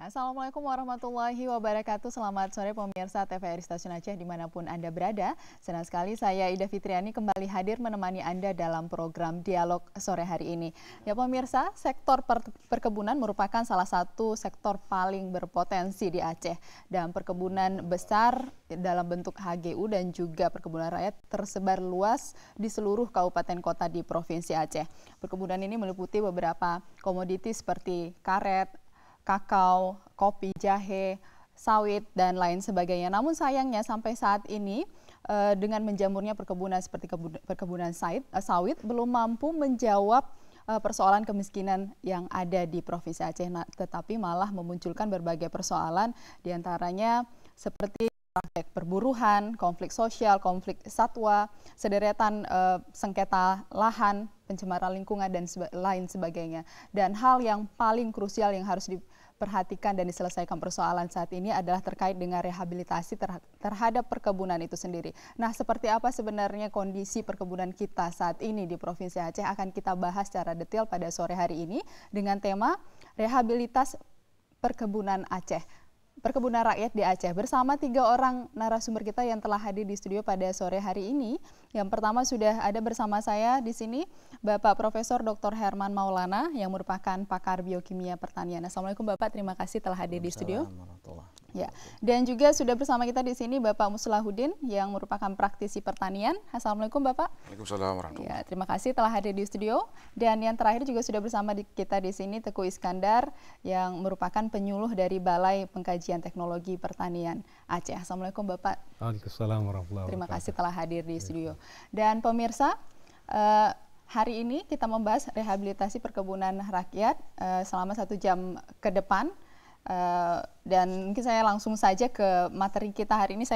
Assalamualaikum warahmatullahi wabarakatuh. Selamat sore pemirsa TVRI Stasiun Aceh dimanapun Anda berada. Senang sekali saya Ida Fitriani kembali hadir menemani Anda dalam program Dialog sore hari ini. Ya pemirsa, sektor perkebunan merupakan salah satu sektor paling berpotensi di Aceh. Dan perkebunan besar dalam bentuk HGU dan juga perkebunan rakyat tersebar luas di seluruh kabupaten kota di Provinsi Aceh. Perkebunan ini meliputi beberapa komoditi seperti karet, kakao, kopi, jahe, sawit, dan lain sebagainya. Namun sayangnya sampai saat ini dengan menjamurnya perkebunan seperti perkebunan sawit belum mampu menjawab persoalan kemiskinan yang ada di Provinsi Aceh, tetapi malah memunculkan berbagai persoalan diantaranya seperti praktek perburuhan, konflik sosial, konflik satwa, sederetan sengketa lahan, pencemaran lingkungan, dan lain sebagainya. Dan hal yang paling krusial yang harus diperhatikan dan diselesaikan persoalan saat ini adalah terkait dengan rehabilitasi terhadap perkebunan itu sendiri. Nah, seperti apa sebenarnya kondisi perkebunan kita saat ini di Provinsi Aceh akan kita bahas secara detail pada sore hari ini dengan tema rehabilitas perkebunan Aceh. Perkebunan rakyat di Aceh bersama 3 orang narasumber kita yang telah hadir di studio pada sore hari ini. Yang pertama sudah ada bersama saya di sini Bapak Profesor Dr. Herman Maulana yang merupakan pakar biokimia pertanian. Assalamualaikum Bapak, terima kasih telah hadir di studio. Ya, dan juga sudah bersama kita di sini Bapak Muslahuddin yang merupakan praktisi pertanian. Assalamualaikum Bapak. Waalaikumsalam warahmatullahi. Ya, terima kasih telah hadir di studio. Dan yang terakhir juga sudah bersama kita di sini Teguh Iskandar yang merupakan penyuluh dari Balai Pengkajian Teknologi Pertanian Aceh. Assalamualaikum Bapak. Waalaikumsalam warahmatullahi wabarakatuh. Terima kasih telah hadir di studio. Dan pemirsa, hari ini kita membahas rehabilitasi perkebunan rakyat selama 1 jam ke depan. Dan mungkin saya langsung saja ke materi kita hari ini.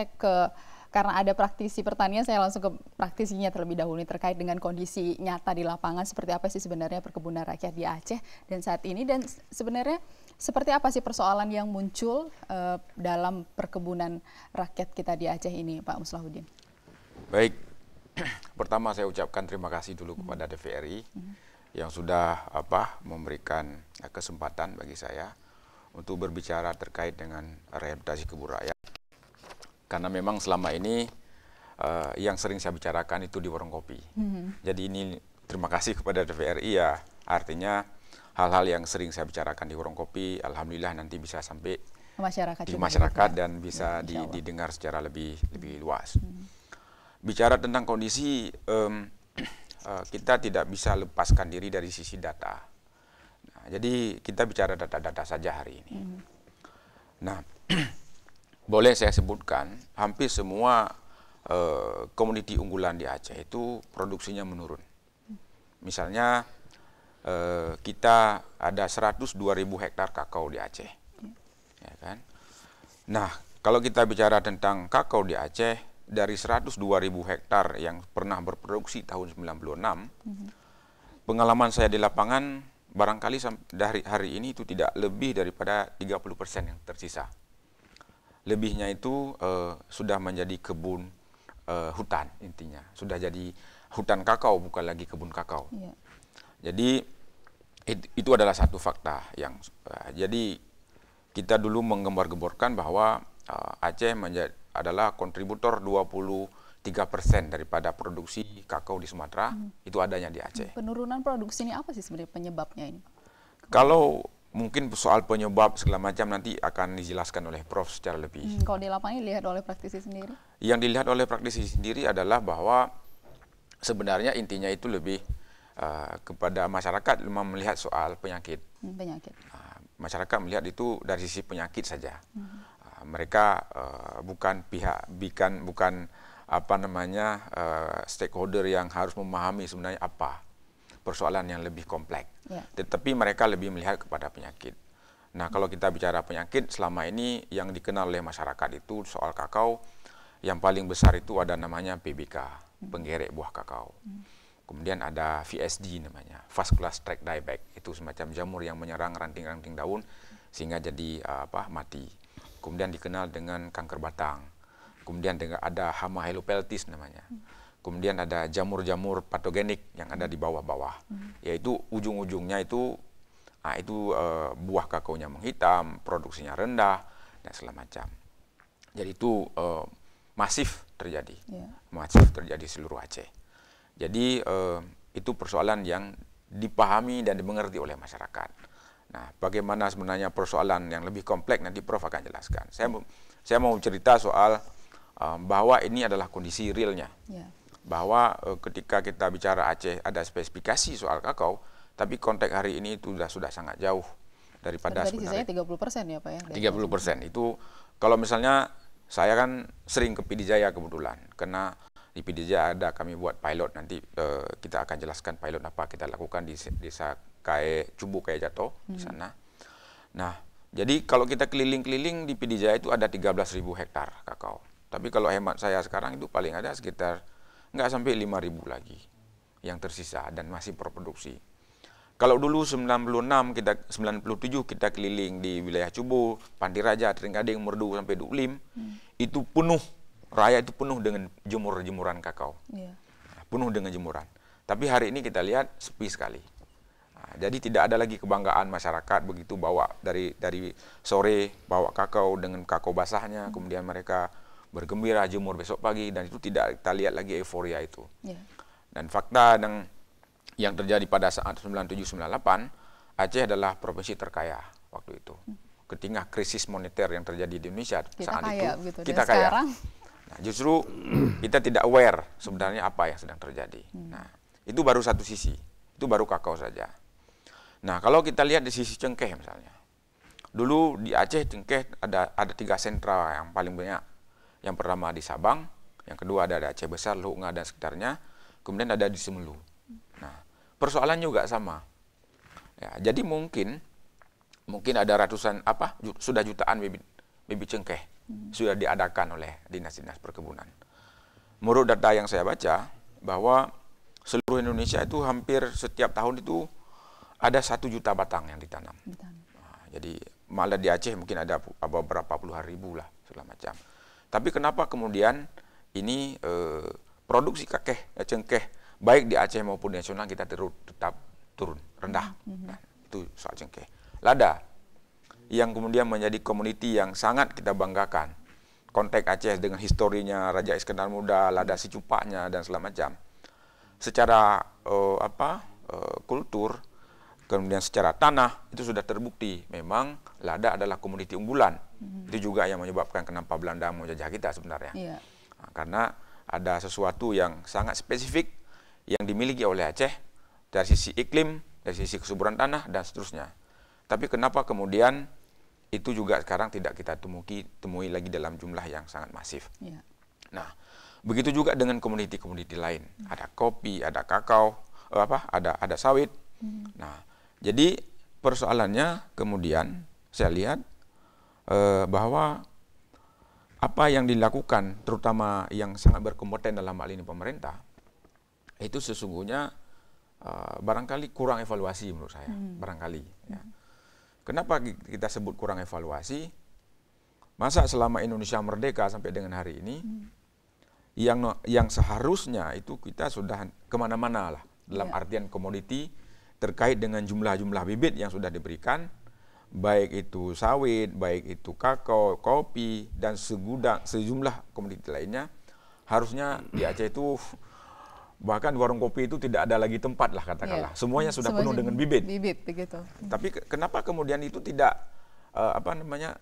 Karena ada praktisi pertanian, saya langsung ke praktisinya terlebih dahulu terkait dengan kondisi nyata di lapangan seperti apa sih sebenarnya perkebunan rakyat di Aceh dan saat ini, dan sebenarnya seperti apa sih persoalan yang muncul dalam perkebunan rakyat kita di Aceh ini, Pak Muslahuddin. Baik, pertama saya ucapkan terima kasih dulu kepada TVRI yang sudah memberikan kesempatan bagi saya untuk berbicara terkait dengan rehabilitasi kebun rakyat. Karena memang selama ini yang sering saya bicarakan itu di warung kopi. Jadi ini terima kasih kepada TVRI ya, artinya hal-hal yang sering saya bicarakan di warung kopi, alhamdulillah nanti bisa sampai di masyarakat dan bisa didengar secara lebih luas. Bicara tentang kondisi, kita tidak bisa lepaskan diri dari sisi data. Jadi kita bicara data-data saja hari ini. Nah, boleh saya sebutkan hampir semua komoditi unggulan di Aceh itu produksinya menurun. Misalnya kita ada 102.000 hektar kakao di Aceh. Ya kan? Nah, kalau kita bicara tentang kakao di Aceh, dari 102.000 hektar yang pernah berproduksi tahun 96, pengalaman saya di lapangan barangkali dari hari ini itu tidak lebih daripada 30% yang tersisa. Lebihnya itu sudah menjadi kebun hutan intinya. Sudah jadi hutan kakao, bukan lagi kebun kakao. Yeah. Jadi itu adalah satu fakta yang jadi kita dulu menggembar-gemborkan bahwa Aceh adalah kontributor 23% daripada produksi kakao di Sumatera, itu adanya di Aceh. Penurunan produksi ini apa sih sebenarnya penyebabnya ini? Kalau mungkin soal penyebab segala macam nanti akan dijelaskan oleh Prof secara lebih. Kalau di lapangan dilihat oleh praktisi sendiri? Yang dilihat oleh praktisi sendiri adalah bahwa sebenarnya intinya itu lebih kepada masyarakat melihat soal penyakit. Masyarakat melihat itu dari sisi penyakit saja. Mereka bukan stakeholder yang harus memahami sebenarnya apa persoalan yang lebih kompleks. Tetapi mereka lebih melihat kepada penyakit. Nah, kalau kita bicara penyakit, selama ini yang dikenal oleh masyarakat itu soal kakao, yang paling besar itu ada namanya PBK, penggerek buah kakao. Kemudian ada VSD namanya, Vascular Streak Dieback, itu semacam jamur yang menyerang ranting-ranting daun sehingga jadi mati. Kemudian dikenal dengan kanker batang. Kemudian ada hama helopeltis namanya. Kemudian ada jamur-jamur patogenik yang ada di bawah-bawah. Yaitu ujung-ujungnya itu Nah, itu buah kakaonya menghitam, produksinya rendah, dan segala macam. Jadi itu masif terjadi, masif terjadi seluruh Aceh. Jadi itu persoalan yang dipahami dan dimengerti oleh masyarakat. Nah, bagaimana sebenarnya persoalan yang lebih kompleks nanti Prof akan jelaskan. Saya mau cerita soal bahwa ini adalah kondisi realnya. Bahwa ketika kita bicara Aceh ada spesifikasi soal kakao, tapi konteks hari ini itu sudah sangat jauh daripada sebenarnya. Tadi sisanya 30% ya Pak ya? 30%. Itu kalau misalnya saya kan sering ke Pidi Jaya kebetulan, karena di Pidi Jaya ada kami buat pilot, nanti kita akan jelaskan pilot apa kita lakukan di desa Cubu Kaya Jatuh di sana. Nah, jadi kalau kita keliling-keliling di Pidi Jaya itu ada 13.000 hektar kakao. Tapi kalau hemat saya sekarang itu paling ada sekitar nggak sampai 5.000 lagi yang tersisa dan masih berproduksi. Kalau dulu 97 kita keliling di wilayah Cubu, Pandiraja, Tringgading, Merdu sampai Duklim, itu penuh, raya itu penuh dengan jemuran kakao. Penuh dengan jemuran. Tapi hari ini kita lihat sepi sekali. Nah, jadi tidak ada lagi kebanggaan masyarakat begitu bawa dari sore bawa kakao dengan kakao basahnya, kemudian mereka bergembira jemur besok pagi, dan itu tidak kita lihat lagi euforia itu. Dan fakta yang terjadi pada saat 97-98, Aceh adalah provinsi terkaya waktu itu. Ketika krisis moneter yang terjadi di Indonesia saat itu, kita kaya. Nah, justru kita tidak aware sebenarnya apa yang sedang terjadi. Nah, itu baru satu sisi, itu baru kakao saja. Nah, kalau kita lihat di sisi cengkeh misalnya, dulu di Aceh cengkeh ada 3 sentra yang paling banyak. Yang pertama di Sabang, yang kedua ada di Aceh Besar, Luhunga dan sekitarnya, kemudian ada di Semelu. Nah, persoalan juga sama. Ya, jadi mungkin ada ratusan sudah jutaan bibit cengkeh sudah diadakan oleh dinas-dinas perkebunan. Menurut data yang saya baca bahwa seluruh Indonesia itu hampir setiap tahun itu ada 1 juta batang yang ditanam. Nah, jadi malah di Aceh mungkin ada beberapa puluhan ribu lah segala macam. Tapi kenapa kemudian ini produksi cengkeh baik di Aceh maupun di nasional kita tetap turun, rendah. Nah, itu soal cengkeh. Lada, yang kemudian menjadi komoditi yang sangat kita banggakan. Konteks Aceh dengan historinya Raja Iskandar Muda, lada si cupaknya, dan segala macam. Secara kultur, kemudian secara tanah, itu sudah terbukti. Memang lada adalah komoditi unggulan. Itu juga yang menyebabkan kenapa Belanda menjajah kita sebenarnya. Nah, karena ada sesuatu yang sangat spesifik yang dimiliki oleh Aceh dari sisi iklim, dari sisi kesuburan tanah, dan seterusnya. Tapi kenapa kemudian itu juga sekarang tidak kita temui lagi dalam jumlah yang sangat masif. Nah, begitu juga dengan komoditi-komoditi lain. Ada kopi, ada kakao, ada sawit. Nah, jadi persoalannya kemudian saya lihat bahwa apa yang dilakukan, terutama yang sangat berkompeten dalam hal ini pemerintah, itu sesungguhnya barangkali kurang evaluasi menurut saya, barangkali. Ya. Kenapa kita sebut kurang evaluasi? Masa selama Indonesia merdeka sampai dengan hari ini, yang seharusnya itu kita sudah kemana-mana lah, dalam artian komoditi terkait dengan jumlah-jumlah bibit yang sudah diberikan, baik itu sawit, baik itu kakao, kopi, dan sejumlah komoditi lainnya, harusnya di Aceh itu bahkan warung kopi itu tidak ada lagi tempat lah katakanlah. Semuanya sudah penuh dengan bibit. Begitu. Tapi kenapa kemudian itu tidak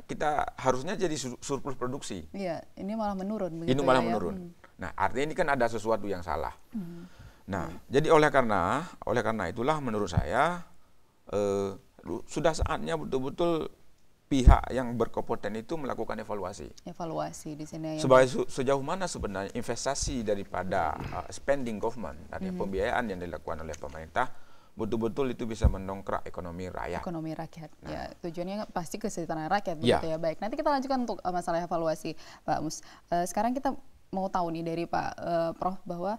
kita harusnya jadi surplus produksi? Iya, ini malah menurun. Ini malah menurun. Nah, artinya ini kan ada sesuatu yang salah. Nah, jadi oleh karena itulah menurut saya sudah saatnya betul-betul pihak yang berkompeten itu melakukan evaluasi. Evaluasi di sini. Sejauh mana sebenarnya investasi daripada spending government, artinya pembiayaan yang dilakukan oleh pemerintah, betul-betul itu bisa mendongkrak ekonomi rakyat. Ekonomi rakyat. Nah, ya, tujuannya pasti kesejahteraan rakyat, begitu ya. Baik, nanti kita lanjutkan untuk masalah evaluasi, Pak Mus. Sekarang kita mau tahu nih dari Pak Prof bahwa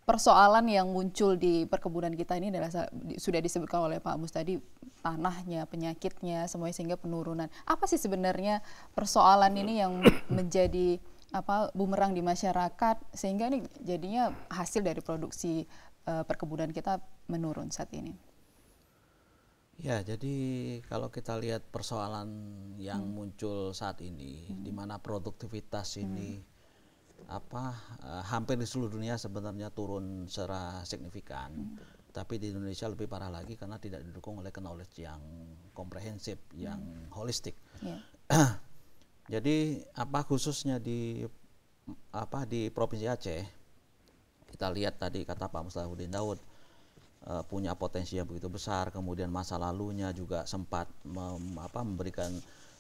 persoalan yang muncul di perkebunan kita ini adalah sudah disebutkan oleh Pak Mus tadi, tanahnya, penyakitnya, semuanya, sehingga penurunan. Apa sih sebenarnya persoalan ini yang menjadi bumerang di masyarakat sehingga ini jadinya hasil dari produksi perkebunan kita menurun saat ini? Ya, jadi kalau kita lihat persoalan yang muncul saat ini, di mana produktivitas ini hampir di seluruh dunia sebenarnya turun secara signifikan, tapi di Indonesia lebih parah lagi karena tidak didukung oleh knowledge yang komprehensif, yang holistik. Jadi khususnya di Provinsi Aceh, kita lihat tadi kata Pak Muslihuddin Daud, punya potensi yang begitu besar, kemudian masa lalunya juga sempat memberikan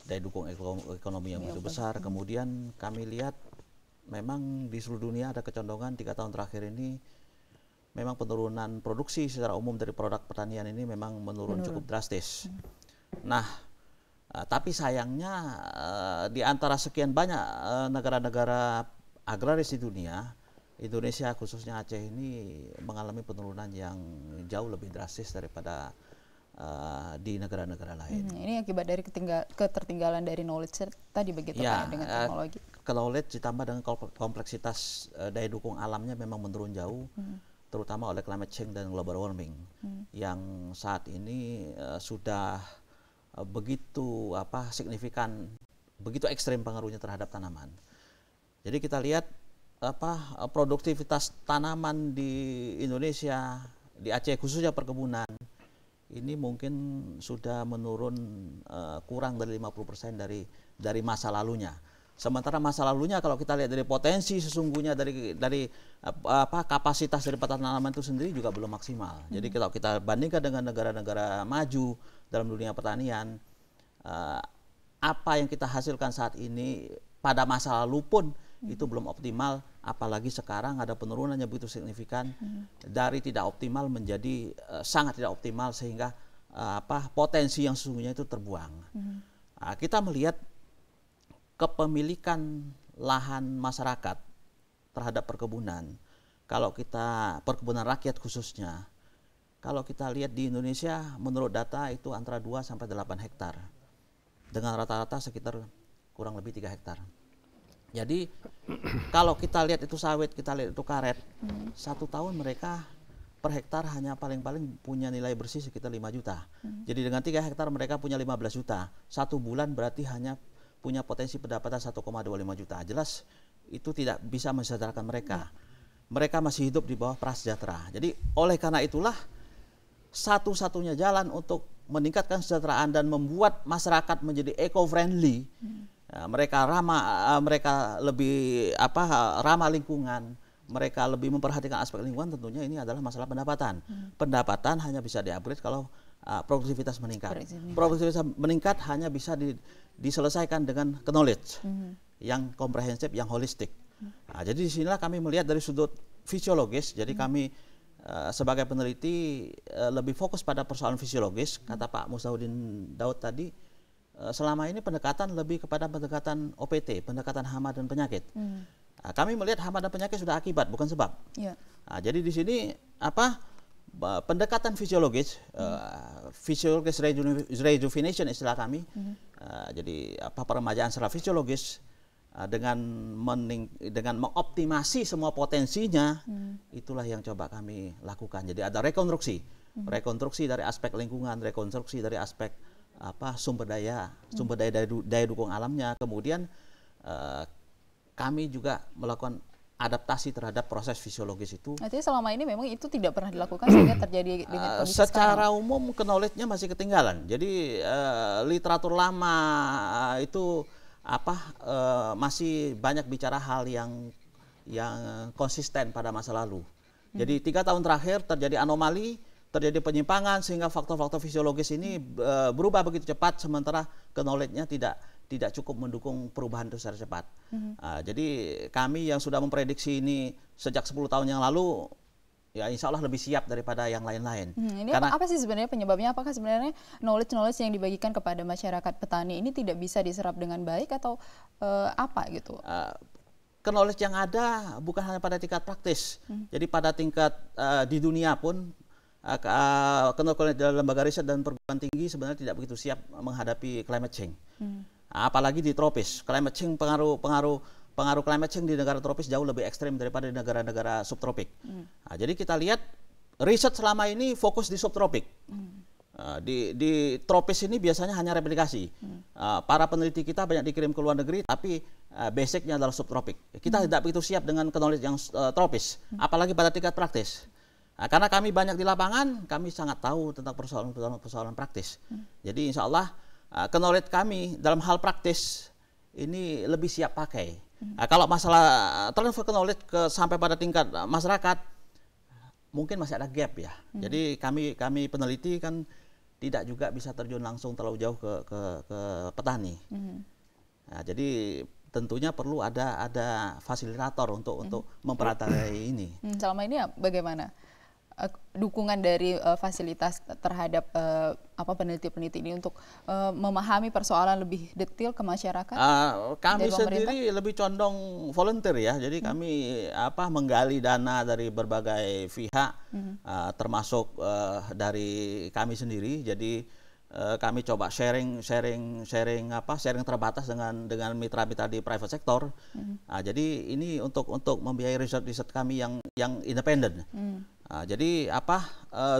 daya dukung ekonomi yang begitu besar. Kemudian kami lihat memang di seluruh dunia ada kecondongan 3 tahun terakhir ini memang penurunan produksi secara umum dari produk pertanian ini memang menurun cukup drastis. Nah, tapi sayangnya di antara sekian banyak negara-negara agraris di dunia, Indonesia khususnya Aceh ini mengalami penurunan yang jauh lebih drastis daripada di negara-negara lain. Ini akibat dari ketertinggalan dari knowledge tadi begitu Pak, dengan teknologi. Knowledge ditambah dengan kompleksitas daya dukung alamnya memang menurun jauh, terutama oleh climate change dan global warming yang saat ini sudah begitu signifikan, begitu ekstrim pengaruhnya terhadap tanaman. Jadi kita lihat produktivitas tanaman di Indonesia, di Aceh khususnya perkebunan, ini mungkin sudah menurun kurang dari 50% dari masa lalunya. Sementara masa lalunya kalau kita lihat dari potensi sesungguhnya dari kapasitas dari tanaman itu sendiri juga belum maksimal. Jadi kalau kita bandingkan dengan negara-negara maju dalam dunia pertanian, apa yang kita hasilkan saat ini pada masa lalu pun itu belum optimal, apalagi sekarang ada penurunan yang begitu signifikan dari tidak optimal menjadi sangat tidak optimal, sehingga potensi yang sesungguhnya itu terbuang. Kita melihat kepemilikan lahan masyarakat terhadap perkebunan, kalau kita perkebunan rakyat khususnya, kalau kita lihat di Indonesia menurut data itu antara 2 sampai 8 hektar dengan rata-rata sekitar kurang lebih 3 hektar. Jadi kalau kita lihat itu sawit, kita lihat itu karet, 1 tahun mereka per hektar hanya paling-paling punya nilai bersih sekitar 5 juta. Jadi dengan 3 hektar mereka punya 15 juta. 1 bulan berarti hanya punya potensi pendapatan 1,25 juta. Jelas itu tidak bisa mensejahterakan mereka. Mereka masih hidup di bawah prasejahtera. Jadi oleh karena itulah satu-satunya jalan untuk meningkatkan kesejahteraan dan membuat masyarakat menjadi eco-friendly, mereka lebih ramah lingkungan, mereka lebih memperhatikan aspek lingkungan, tentunya ini adalah masalah pendapatan. Pendapatan hanya bisa di-upgrade kalau produktivitas meningkat. Produktivitas meningkat hanya bisa diselesaikan dengan knowledge yang komprehensif, yang holistik. Jadi disinilah kami melihat dari sudut fisiologis. Jadi kami sebagai peneliti lebih fokus pada persoalan fisiologis. Kata Pak Muslihuddin Daud tadi, selama ini pendekatan lebih kepada pendekatan OPT, pendekatan hama dan penyakit. Kami melihat hama dan penyakit sudah akibat, bukan sebab. Jadi di sini pendekatan fisiologis, physiologis rejuvenation istilah kami. Jadi peremajaan secara fisiologis dengan mengoptimasi semua potensinya, itulah yang coba kami lakukan. Jadi ada rekonstruksi dari aspek lingkungan, rekonstruksi dari aspek sumber daya dukung alamnya. Kemudian kami juga melakukan adaptasi terhadap proses fisiologis itu. Artinya selama ini memang itu tidak pernah dilakukan sehingga terjadi dengan kondisi secara sekarang. umum knowledge-nya masih ketinggalan. Jadi literatur lama itu masih banyak bicara hal yang konsisten pada masa lalu. Jadi 3 tahun terakhir terjadi anomali, terjadi penyimpangan sehingga faktor-faktor fisiologis ini berubah begitu cepat, sementara knowledge-nya tidak cukup mendukung perubahan itu secara cepat. Jadi kami yang sudah memprediksi ini sejak 10 tahun yang lalu, ya insya Allah lebih siap daripada yang lain-lain. Ini apa sih sebenarnya penyebabnya? Apakah sebenarnya knowledge yang dibagikan kepada masyarakat petani ini tidak bisa diserap dengan baik atau apa gitu? Knowledge yang ada bukan hanya pada tingkat praktis. Jadi pada tingkat di dunia pun knowledge dalam lembaga riset dan perguruan tinggi sebenarnya tidak begitu siap menghadapi climate change. Apalagi di tropis. Climate change pengaruh climate change di negara tropis jauh lebih ekstrim daripada di negara-negara subtropik. Jadi kita lihat riset selama ini fokus di subtropik. Di tropis ini biasanya hanya replikasi. Para peneliti kita banyak dikirim ke luar negeri, tapi basicnya adalah subtropik. Kita tidak begitu siap dengan knowledge yang tropis, apalagi pada tingkat praktis. Karena kami banyak di lapangan, kami sangat tahu tentang persoalan praktis. Jadi insya Allah knowledge kami dalam hal praktis ini lebih siap pakai. Kalau masalah transfer knowledge sampai pada tingkat masyarakat, mungkin masih ada gap ya. Jadi kami peneliti kan tidak juga bisa terjun langsung terlalu jauh ke petani. Nah, jadi tentunya perlu ada fasilitator untuk memperhatikan ini. Selama ini bagaimana dukungan dari fasilitas terhadap peneliti-peneliti ini untuk memahami persoalan lebih detail ke masyarakat? Kami sendiri lebih condong volunteer ya. Jadi kami menggali dana dari berbagai pihak, termasuk dari kami sendiri. Jadi kami coba sharing terbatas dengan mitra-mitra di private sector. Jadi ini untuk membiayai riset kami yang independen. Jadi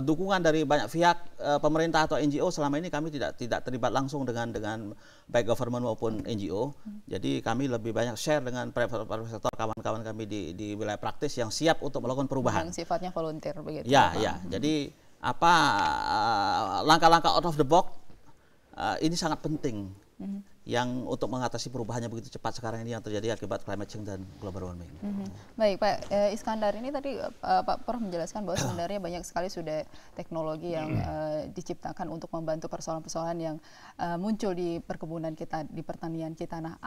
dukungan dari banyak pihak pemerintah atau NGO selama ini kami tidak terlibat langsung dengan baik government maupun NGO. Jadi kami lebih banyak share dengan private sector, kawan-kawan kami di wilayah praktis yang siap untuk melakukan perubahan. Yang sifatnya volunteer begitu. Ya. Jadi langkah-langkah out of the box ini sangat penting. Yang untuk mengatasi perubahannya begitu cepat sekarang ini yang terjadi akibat climate change dan global warming. Baik Pak Iskandar, ini tadi Pak Prof menjelaskan bahwa sebenarnya banyak sekali sudah teknologi yang diciptakan untuk membantu persoalan-persoalan yang muncul di perkebunan kita, di pertanian kita. Nah,